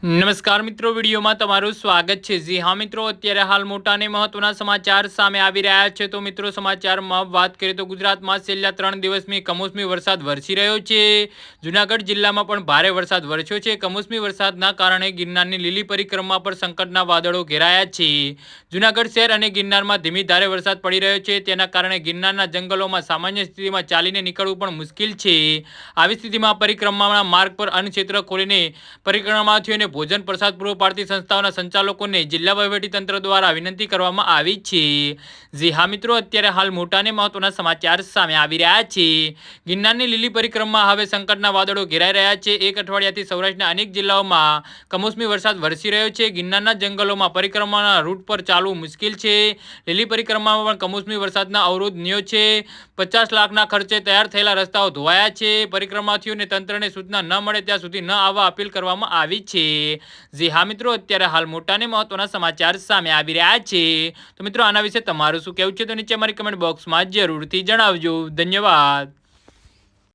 નમસ્કાર મિત્રો, વિડીયોમાં તમારું સ્વાગત છે। જી હા મિત્રો, અત્યારે હાલ મોટા અને મહત્વના સમાચાર સામે આવી રહ્યા છે। તો મિત્રો, સમાચારમાં વાત કરીએ તો ગુજરાતમાં છેલ્લા 3 દિવસથી કમોસમી વરસાદ વરસી રહ્યો છે। જૂનાગઢ જિલ્લામાં પણ ભારે વરસાદ વરસ્યો છે। કમોસમી વરસાદના કારણે ગિરનારની લીલી પરિક્રમા પર સંકટના વાદળો ઘેરાયા છે। જૂનાગઢ શહેર અને ગિરનારમાં ધીમી ધારે વરસાદ પડી રહ્યો છે। તેના કારણે ગિરનારના જંગલોમાં સામાન્ય સ્થિતિમાં ચાલીને નીકળવું પણ મુશ્કેલ છે। આવી સ્થિતિમાં પરિક્રમાના માર્ગ પર અન્ય ક્ષેત્ર ખોલીને પરિક્રમાર્થીઓને ભોજન પ્રસાદ પૂરો પાડતી સંસ્થાઓના સંચાલકોને જિલ્લા વહીવટીતંત્ર દ્વારા વિનંતી કરવામાં આવી છે। જી હા મિત્રો, અત્યારે હાલ મોટા અને મહત્વના સમાચાર સામે આવી રહ્યા છે। ગિરનારની લીલી પરિક્રમા હવે સંકટના વાદળો ઘેરાઈ રહ્યા છે। એક અઠવાડિયાથી સૌરાષ્ટ્રના અનેક જિલ્લાઓમાં કમોસમી વરસાદ વરસી રહ્યો છે। ગિરનારના જંગલોમાં પરિક્રમાના રૂટ પર ચાલવું મુશ્કેલ છે। લીલી પરિક્રમામાં પણ કમોસમી વરસાદના અવરોધ ન્યો છે। 50 લાખના ખર્ચે તૈયાર થયેલા રસ્તાઓ ધોવાયા છે। પરિક્રમાર્થીઓને તંત્રને સૂચના ન મળે ત્યાં સુધી ન આવવા અપીલ કરવામાં આવી છે। જી હા મિત્રો, અત્યારે હાલ મોટા અને મહત્વના સમાચાર સામે આવી રહ્યા છે। તો મિત્રો, આના વિશે તમારું શું કહેવું છે તો નીચે અમારી કમેન્ટ બોક્સમાં જરૂરથી જણાવજો। ધન્યવાદ।